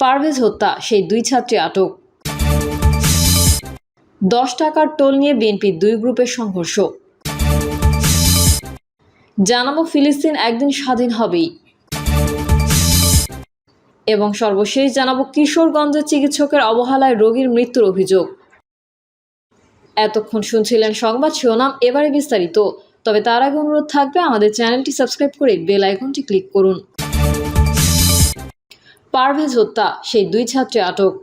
পারভেজ হত্যা, সেই দুই ছাত্রী আটক। 10 টাকার টোল নিয়ে বিএনপির দুই গ্রুপের সংঘর্ষ। জানাবো ফিলিস্তিন একদিন স্বাধীন হবেই। এবং সর্বশেষ জানাবো কিশোরগঞ্জের চিকিৎসকের অবহেলায় রোগীর মৃত্যুর অভিযোগ। এতক্ষণ শুনছিলেন সংবাদ শিরোনাম, এবারে বিস্তারিত। তবে তার আগে অনুরোধ থাকবে আমাদের চ্যানেলটি সাবস্ক্রাইব করে বেল আইকনটি ক্লিক করুন। পারভেজ হত্যা, সেই দুই ছাত্রী আটক।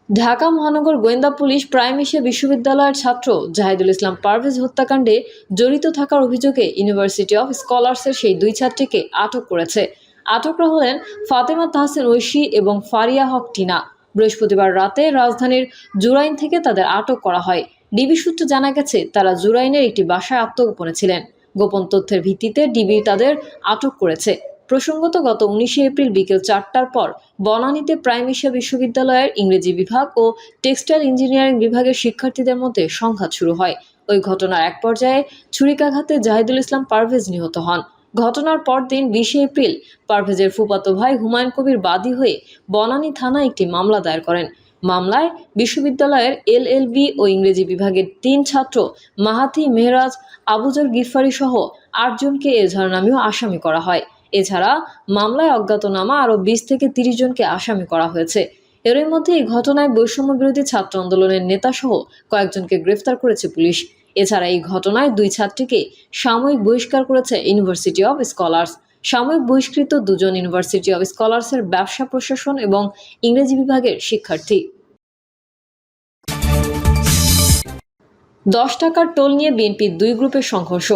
ঢাকা মহানগর গোয়েন্দা পুলিশ প্রাইম এশিয়া বিশ্ববিদ্যালয়ের ছাত্র জাহিদুল ইসলাম পারভেজ হত্যাকাণ্ডে জড়িত থাকার অভিযোগে ইউনিভার্সিটি অফ স্কলার্সের সেই দুই ছাত্রীকে আটক করেছে। আটকরা হলেন ফাতেমা তাহসিন ঐশী এবং ফারিয়া হক টিনা। বৃহস্পতিবার রাতে রাজধানীর জুরাইন থেকে তাদের আটক করা হয়। ডিবি সূত্রে জানা গেছে, তারা জুরাইনের একটি বাসায় আত্মগোপনে ছিলেন। গোপন তথ্যের ভিত্তিতে ডিবি তাদের আটক করেছে। প্রসঙ্গত, গত 19 এপ্রিল বিকেল 4টার পর বনানীতে প্রাইম এশিয়া বিশ্ববিদ্যালয়ের ইংরেজি বিভাগ ও টেক্সটাইল ইঞ্জিনিয়ারিং বিভাগের শিক্ষার্থীদের মধ্যে সংঘাত শুরু হয়। ওই ঘটনার এক পর্যায়ে ছুরিকাঘাতে জাহিদুল ইসলাম পারভেজ নিহত হন। ঘটনার পরদিন 20 এপ্রিল পারভেজের ফুফাতো ভাই হুমায়ুন কবির বাদী হয়ে বনানী থানায় একটি মামলা দায়ের করেন। মামলায় বিশ্ববিদ্যালয়ের এলএলবি ও ইংরেজি বিভাগের 3 ছাত্র মাহাতি, মেহরাজ, আবুজর গিফারি সহ 8 জনকে এজাহার নামেও আসামি করা হয়। এছাড়া মামলায় অজ্ঞাতনামা আরও 20 থেকে 30 জনকে আসামি করা হয়েছে। এরই মধ্যে এই ঘটনায় বৈষম্য বিরোধী ছাত্র আন্দোলনের নেতাসহ কয়েকজনকে গ্রেফতার করেছে পুলিশ। এছাড়া এই ঘটনায় দুই ছাত্রীকে সাময়িক বহিষ্কার করেছে ইউনিভার্সিটি অব স্কলার্স। সাময়িক বহিষ্কৃত দুজন ইউনিভার্সিটি অব স্কলার্সের ব্যবসা প্রশাসন এবং ইংরেজি বিভাগের শিক্ষার্থী। 10 টাকার টোল নিয়ে বিএনপির দুই গ্রুপের সংঘর্ষ।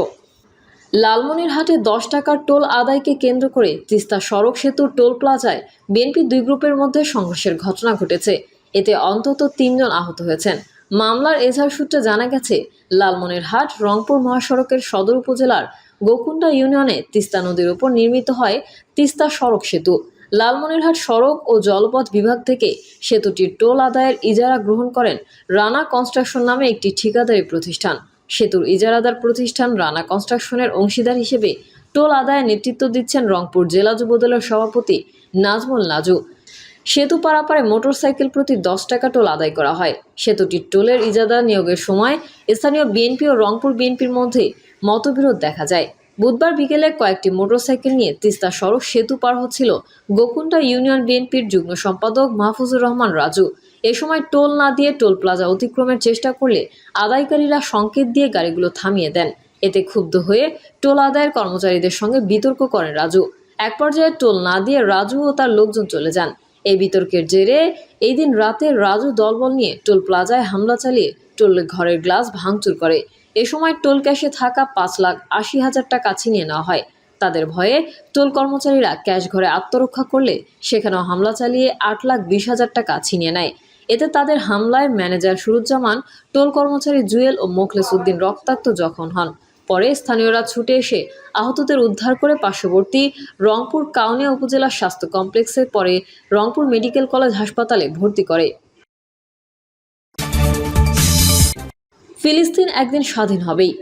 লালমনিরহাটে 10 টাকার টোল আদায়কে কেন্দ্র করে তিস্তা সড়ক সেতুর টোল প্লাজায় বিএনপির দুই গ্রুপের মধ্যে সংঘর্ষের ঘটনা ঘটেছে। এতে অন্তত 3 জন আহত হয়েছেন। মামলার এজাহার সূত্রে জানা গেছে, লালমনিরহাট রংপুর মহাসড়কের সদর উপজেলার গোকুন্ডা ইউনিয়নে তিস্তা নদীর উপর নির্মিত হয় তিস্তা সড়ক সেতু। লালমনিরহাট সড়ক ও জলপথ বিভাগ থেকে সেতুটির টোল আদায়ের ইজারা গ্রহণ করেন রানা কনস্ট্রাকশন নামে একটি ঠিকাদারি প্রতিষ্ঠান। সেতুর ইজারাদার প্রতিষ্ঠান রানা কনস্ট্রাকশনের অংশীদার হিসেবে টোল আদায়ে নেতৃত্ব দিচ্ছেন রংপুর জেলা যুবদলের সভাপতি নাজমুল নাজু। সেতু পারাপারে মোটরসাইকেল প্রতি 10 টাকা টোল আদায় করা হয়। সেতুটির টোলের ইজারা নিয়োগের সময় স্থানীয় বিএনপি ও রংপুর বিএনপির মধ্যে মতবিরোধ দেখা যায়। বুধবার বিকেলে কয়েকটি মোটরসাইকেল নিয়ে তিস্তা সড়ক সেতু পার হচ্ছিল গোকুন্ডা ইউনিয়ন বিএনপির যুগ্ম সম্পাদক মাহফুজুর রহমান রাজু। এ সময় টোল না দিয়ে টোল প্লাজা অতিক্রমের চেষ্টা করলে আদায়কারীরা সংকেত দিয়ে গাড়িগুলো থামিয়ে দেন। এতে ক্ষুব্ধ হয়ে টোল আদায়ের কর্মচারীদের সঙ্গে বিতর্ক করেন রাজু। এক পর্যায়ে টোল না দিয়ে রাজু ও তার লোকজন চলে যান। এই বিতর্কের জেরে এই দিন রাতে রাজু দলবল নিয়ে টোল প্লাজায় হামলা চালিয়ে টোল ঘরের গ্লাস ভাঙচুর করে। এ সময় টোল ক্যাশে থাকা 5,80,000 টাকা ছিনিয়ে নেওয়া হয়। তাদের ভয়ে টোল কর্মচারীরা ক্যাশ ঘরে আত্মরক্ষা করলে সেখানেও হামলা চালিয়ে 8,20,000 টাকা ছিনিয়ে নেয়। এতে তাদের হামলায় ম্যানেজার সুরুজ্জামান, টোল কর্মচারী জুয়েল ও মোখলেস উদ্দিন রক্তাক্ত জখম হন। পরে স্থানীয়রা ছুটে এসে আহতদের উদ্ধার করে পার্শ্ববর্তী রংপুর কাউনিয়া উপজেলা স্বাস্থ্য কমপ্লেক্সে পরে রংপুর মেডিকেল কলেজ হাসপাতালে ভর্তি করে। ফিলিস্তিন একদিন স্বাধীন হবেই।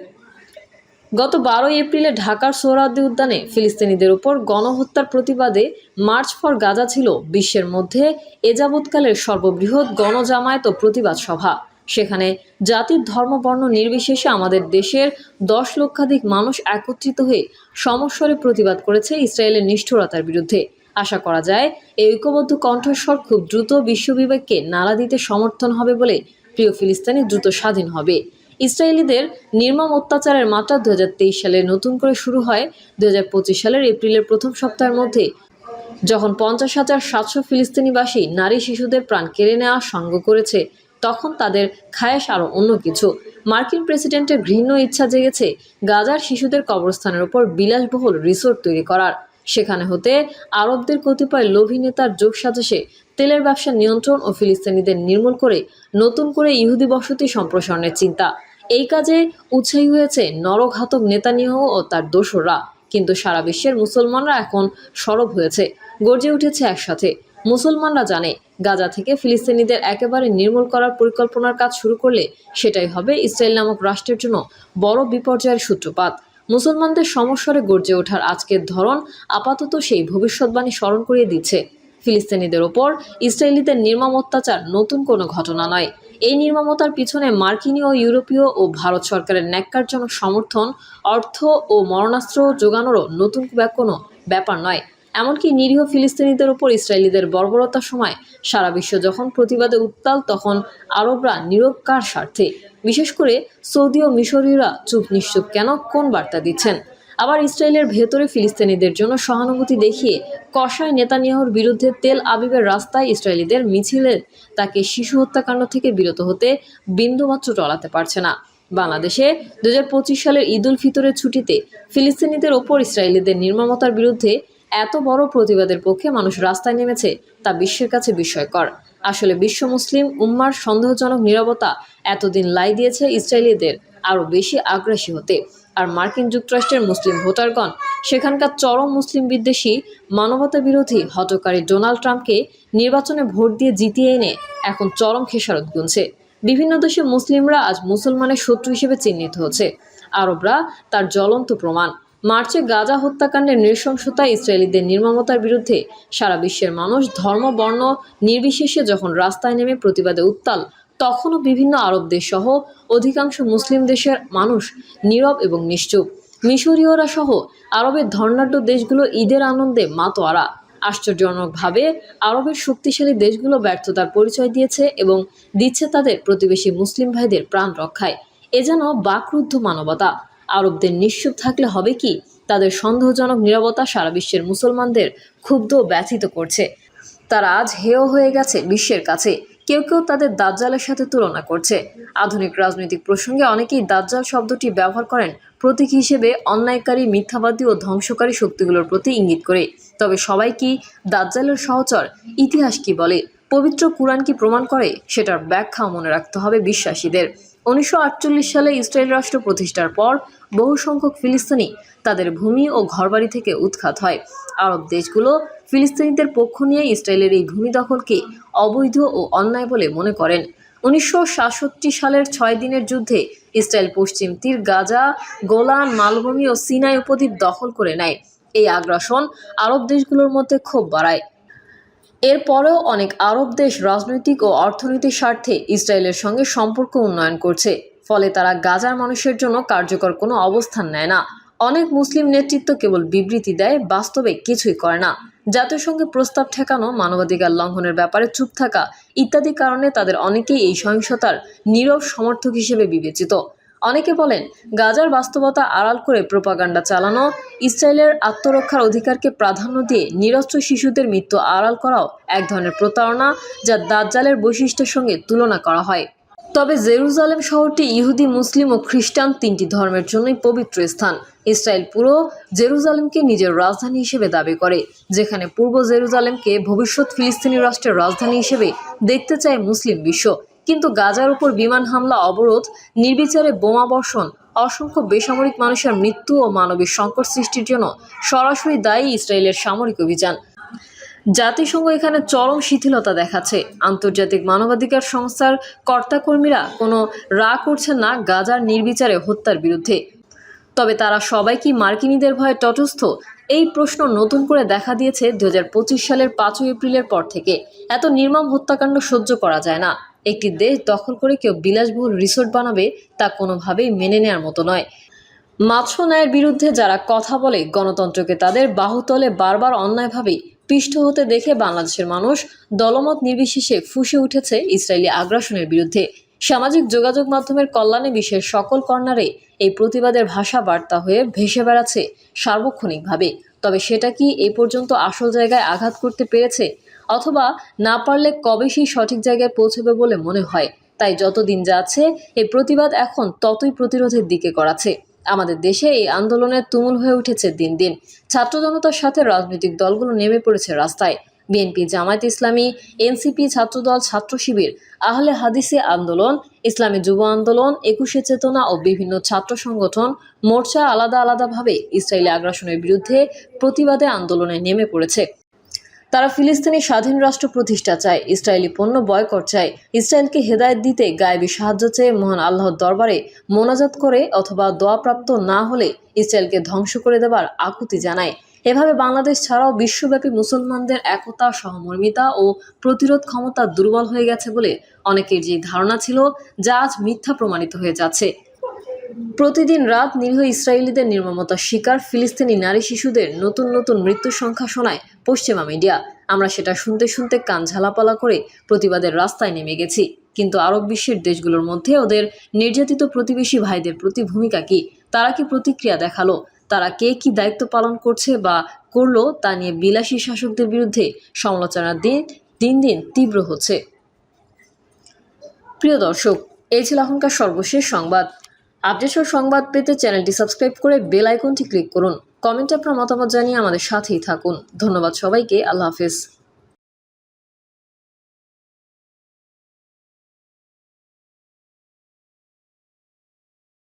গত 12 এপ্রিলে ঢাকার সোহরাওয়ার্দী উদ্যানে ফিলিস্তিনিদের উপর গণহত্যার প্রতিবাদে মার্চ ফর গাজা ছিল বিশ্বের মধ্যে এ যাবৎকালের সর্ববৃহৎ গণজামায়াত ও প্রতিবাদ সভা। সেখানে জাতির ধর্ম বর্ণ নির্বিশেষে আমাদের দেশের 10 লক্ষাধিক মানুষ একত্রিত হয়ে সমস্বরে প্রতিবাদ করেছে ইসরায়েলের নিষ্ঠুরতার বিরুদ্ধে। আশা করা যায় এই ঐক্যবদ্ধ কণ্ঠস্বর খুব দ্রুত বিশ্ববিবেককে নাড়া দিতে সমর্থন হবে বলে প্রিয় ফিলিস্তিনি দ্রুত স্বাধীন হবে। ইসরায়েলিদের নির্মম অত্যাচারের মাত্রা 2023 সালে নতুন করে শুরু হয় 2025 সালের এপ্রিলের প্রথম সপ্তাহের মধ্যে, যখন 50,700 ফিলিস্তিনিবাসী নারী শিশুদের প্রাণ কেড়ে নেওয়া সঙ্গ করেছে। তখন তাদের খায়েশ আরও অন্য কিছু। মার্কিন প্রেসিডেন্টের ঘৃণ্য ইচ্ছা জেগেছে গাজার শিশুদের কবরস্থানের ওপর বিলাসবহুল রিসোর্ট তৈরি করার। সেখানে হতে আরবদের কতিপয় লোভী নেতার যোগসাজশে তেলের ব্যবসা নিয়ন্ত্রণ ও ফিলিস্তিনিদের নির্মূল করে নতুন করে ইহুদি বসতি সম্প্রসারণের চিন্তা। এই কাজে উৎসাহী হয়েছে নরঘাতক নেতানিয়াহু ও তার দোসররা। কিন্তু সারা বিশ্বের মুসলমানরা এখন সরব হয়েছে, গর্জে উঠেছে একসাথে। মুসলমানরা জানে, গাজা থেকে ফিলিস্তিনিদের একেবারে নির্মূল করার পরিকল্পনার কাজ শুরু করলে সেটাই হবে ইসরায়েল নামক রাষ্ট্রের জন্য বড় বিপর্যয়ের সূত্রপাত। মুসলমানদের সমস্বরে গর্জে ওঠার আজকের ধরন আপাতত সেই ভবিষ্যৎবাণী স্মরণ করিয়ে দিচ্ছে। ফিলিস্তিনিদের ওপর ইসরায়েলিদের নির্মম অত্যাচার নতুন কোনো ঘটনা নয়। এই নির্মমতার পিছনে মার্কিনী ও ইউরোপীয় ও ভারত সরকারের ন্যাক্কারজনক সমর্থন, অর্থ ও মরণাস্ত্র যোগানোরও নতুন কোনো ব্যাপার নয়। এমনকি নিরীহ ফিলিস্তিনিদের ওপর ইসরায়েলিদের বর্বরতার সময় সারা বিশ্ব যখন প্রতিবাদে উত্তাল, তখন আরবরা নীরব কার স্বার্থে? বিশেষ করে সৌদি ও মিশরীয়রা চুপ নিশ্চুপ কেন? কোন বার্তা দিচ্ছেন? আবার ইসরায়েলের ভেতরে ফিলিস্তিনিদের জন্য সহানুভূতি দেখিয়ে কসাই নেতানিয়াহুর বিরুদ্ধে তেল আবিবের রাস্তায় ইসরায়েলিদের মিছিলে তাকে শিশু হত্যাকাণ্ড থেকে বিরত হতে বিন্দুমাত্র টলাতে পারছে না। বাংলাদেশে 2025 সালের ঈদ উল ফিতরের ছুটিতে ফিলিস্তিনিদের ওপর ইসরায়েলিদের নির্মমতার বিরুদ্ধে এত বড় প্রতিবাদের পক্ষে মানুষ রাস্তায় নেমেছে, তা বিশ্বের কাছে বিস্ময়কর। আসলে বিশ্ব মুসলিম উম্মার সন্দেহজনক নীরবতা এতদিন লাই দিয়েছে ইসরায়েলিদের আরও বেশি আগ্রাসী হতে। আর মার্কিন যুক্তরাষ্ট্রের মুসলিম ভোটারগণ সেখানকার চরম মুসলিম বিদ্বেষী, মানবতা বিরোধী হঠকারী ডোনাল্ড ট্রাম্পকে নির্বাচনে ভোট দিয়ে জিতিয়ে এনে এখন চরম খেসারত গুনছে। বিভিন্ন দেশে মুসলিমরা আজ মুসলমানের শত্রু হিসেবে চিহ্নিত হচ্ছে। আরবরা তার জ্বলন্ত প্রমাণ। মার্চে গাজা হত্যাকাণ্ডের নৃশংসতায় ইসরায়েলিদের নির্মমতার বিরুদ্ধে সারা বিশ্বের মানুষ ধর্ম বর্ণ নির্বিশেষে যখন রাস্তায় নেমে প্রতিবাদে উত্তাল, তখনও বিভিন্ন আরব দেশ সহ অধিকাংশ মুসলিম দেশের মানুষ নীরব এবং নিশ্চুপ। মিশরীয়রা সহ আরবের ধর্নাঢ্য দেশগুলো ঈদের আনন্দে মাতোয়ারা। আশ্চর্যজনকভাবে আরবের শক্তিশালী দেশগুলো ব্যর্থতার পরিচয় দিয়েছে এবং দিচ্ছে তাদের প্রতিবেশী মুসলিম ভাইদের প্রাণ রক্ষায়। এ যেন বাকরুদ্ধ মানবতা। আরবদের নিশ্চুপ থাকলে হবে কি? তাদের সন্দেহজনক নীরবতা সারা বিশ্বের মুসলমানদের ক্ষুব্ধ ও ব্যথিত করছে। তারা আজ হেয় হয়ে গেছে বিশ্বের কাছে। কেউ কেউ তাদের দাজ্জালের সাথে তুলনা করছে। আধুনিক রাজনৈতিক প্রসঙ্গে অনেকেই দাজ্জাল শব্দটি ব্যবহার করেন প্রতীক হিসেবে অন্যায়কারী, মিথ্যাবাদী ও ধ্বংসকারী শক্তিগুলোর প্রতি ইঙ্গিত করে। তবে সবাই কি দাজ্জালের সহচর? ইতিহাস কি বলে? পবিত্র কুরআন কি প্রমাণ করে? সেটার ব্যাখ্যাও মনে রাখতে হবে বিশ্বাসীদের। 1948 সালে ইসরায়েল রাষ্ট্র প্রতিষ্ঠার পর বহু সংখ্যক ফিলিস্তিনি তাদের ভূমি ও ঘরবাড়ি থেকে উৎখাত হয়। আরব দেশগুলো ফিলিস্তিনিদের পক্ষ নিয়ে ইসরায়েলের এই ভূমি দখলকে অবৈধ ও অন্যায় বলে মনে করেন। 1967 সালের 6 দিনের যুদ্ধে ইসরায়েল পশ্চিম তীর, গাজা, গোলান মালভূমি ও সিনাই উপদ্বীপ দখল করে নেয়। এই আগ্রাসন আরব দেশগুলোর মধ্যে ক্ষোভ বাড়ায়। এরপরেও অনেক আরব দেশ রাজনৈতিক ও অর্থনৈতিক স্বার্থে ইসরায়েলের সঙ্গে সম্পর্ক উন্নয়ন করছে। ফলে তারা গাজার মানুষের জন্য কার্যকর কোনো অবস্থান নেয় না। অনেক মুসলিম নেতৃত্ব কেবল বিবৃতি দেয়, বাস্তবে কিছুই করে না। জাতিসংঘে প্রস্তাব ঠেকানো, মানবাধিকার লঙ্ঘনের ব্যাপারে চুপ থাকা ইত্যাদি কারণে তাদের অনেকেই এই সহিংসতার নীরব সমর্থক হিসেবে বিবেচিত। অনেকে বলেন, গাজার বাস্তবতা আড়াল করে প্রোপাগান্ডা চালানো, ইসরায়েলের আত্মরক্ষার অধিকারকে প্রাধান্য দিয়ে নিরস্ত্র শিশুদের মৃত্যু আড়াল করাও এক ধরনের প্রতারণা, যা দাজ্জালের বৈশিষ্ট্যের সঙ্গে তুলনা করা হয়। তবে জেরুজালেম শহরটি ইহুদি, মুসলিম ও খ্রিস্টান তিনটি ধর্মের জন্যই পবিত্র স্থান। ইসরায়েল পুরো জেরুজালেমকে নিজের রাজধানী হিসেবে দাবি করে, যেখানে পূর্ব জেরুজালেমকে ভবিষ্যৎ ফিলিস্তিনি রাষ্ট্রের রাজধানী হিসেবে দেখতে চায় মুসলিম বিশ্ব। কিন্তু গাজার উপর বিমান হামলা, অবরোধ, নির্বিচারে বোমা বর্ষণ, অসংখ্য বেসামরিক মানুষের মৃত্যু ও মানবিক সংকট সৃষ্টির জন্য সরাসরি দায়ী ইসরায়েলের সামরিক অভিযান। জাতিসংঘ এখানে চরম শিথিলতা দেখাচ্ছে। আন্তর্জাতিক মানবাধিকার সংস্থার কর্তাকর্মীরা কোনো করছেন না গাজার নির্বিচারে হত্যার বিরুদ্ধে। তবে তারা সবাই কি মার্কিনীদের ভয়ে তটস্থ? এই প্রশ্ন নতুন করে দেখা দিয়েছে 2025 সালের 5 এপ্রিলের পর থেকে। এত নির্মম হত্যাকাণ্ড সহ্য করা যায় না। একটি দেশ দখল করে কেউ বিলাসবহুল রিসোর্ট বানাবে, তা কোনোভাবেই মেনে নেওয়ার মতো নয়। মাত্র ন্যায়ের বিরুদ্ধে যারা কথা বলে, গণতন্ত্রকে তাদের বাহুতলে বারবার অন্যায়ভাবে পিষ্ট হতে দেখে বাংলাদেশের মানুষ দলমত নির্বিশেষে ফুঁসে উঠেছে ইসরায়েলি আগ্রাসনের বিরুদ্ধে। সামাজিক যোগাযোগ মাধ্যমের কল্যাণে বিশ্বের সকল কর্নারে এই প্রতিবাদের ভাষা বার্তা হয়ে ভেসে বেড়াচ্ছে সার্বক্ষণিকভাবে। তবে সেটা কি এই পর্যন্ত আসল জায়গায় আঘাত করতে পেরেছে? অথবা না পারলে কবে সেই সঠিক জায়গায় পৌঁছবে বলে মনে হয়? তাই যতদিন যাচ্ছে এই প্রতিবাদ এখন ততই প্রতিরোধের দিকে গড়াচ্ছে। আমাদের দেশে এই আন্দোলনের তুমুল হয়ে উঠেছে দিন দিন। ছাত্র জনতার সাথে রাজনৈতিক দলগুলো নেমে পড়েছে রাস্তায়। বিএনপি, জামায়াত ইসলামী, এনসিপি, ছাত্রদল, ছাত্র শিবির, আহলে হাদিসে আন্দোলন, ইসলামী যুব আন্দোলন, 21শে চেতনা ও বিভিন্ন ছাত্র সংগঠন, মোর্চা আলাদা আলাদাভাবে ইসরায়েলি আগ্রাসনের বিরুদ্ধে প্রতিবাদে আন্দোলনে নেমে পড়েছে। তারা ফিলিস্তিনি স্বাধীন রাষ্ট্র প্রতিষ্ঠা চায়, ইসরায়েলি পণ্য বয়কট চায়, ইসরায়েলকে হেদায়েত দিতে গায়েবী সাহায্য চেয়ে মহান আল্লাহর দরবারে মোনাজাত করে, অথবা দোয়াপ্রাপ্ত না হলে ইসরায়েলকে ধ্বংস করে দেবার আকুতি জানায়। এভাবে বাংলাদেশ ছাড়াও বিশ্বব্যাপী মুসলমানদের একতা, সহমর্মিতা ও প্রতিরোধ ক্ষমতা দুর্বল হয়ে গেছে বলে অনেকের যে ধারণা ছিল, যা আজ মিথ্যা প্রমাণিত হয়ে যাচ্ছে। প্রতিদিন রাত নিরীহ ইসরায়েলিদের নির্মমতার শিকার ফিলিস্তিনি নারী শিশুদের নতুন নতুন মৃত্যুর সংখ্যা শোনায় পশ্চিমা মিডিয়া। আমরা সেটা শুনতে শুনতে কান ঝালাপালা করে প্রতিবাদের রাস্তায় নেমে গেছি। কিন্তু আরব বিশ্বের দেশগুলোর মধ্যে ওদের নির্যাতিত প্রতিবেশী ভাইদের প্রতি ভূমিকা কি? তারা কি প্রতিক্রিয়া দেখালো? তারা কে কি দায়িত্ব পালন করছে বা করলো তা নিয়ে বিলাসী শাসকদের বিরুদ্ধে সমালোচনা দিন দিন তীব্র হচ্ছে। প্রিয় দর্শক, এই ছিল এখনকার সর্বশেষ সংবাদ। আপডেট সংবাদ পেতে চ্যানেলটি সাবস্ক্রাইব করে বেল আইকনটি ক্লিক করুন। কমেন্টে আপনার মতামত জানিয়ে আমাদের সাথেই থাকুন। ধন্যবাদ সবাইকে। আল্লাহ হাফেজ।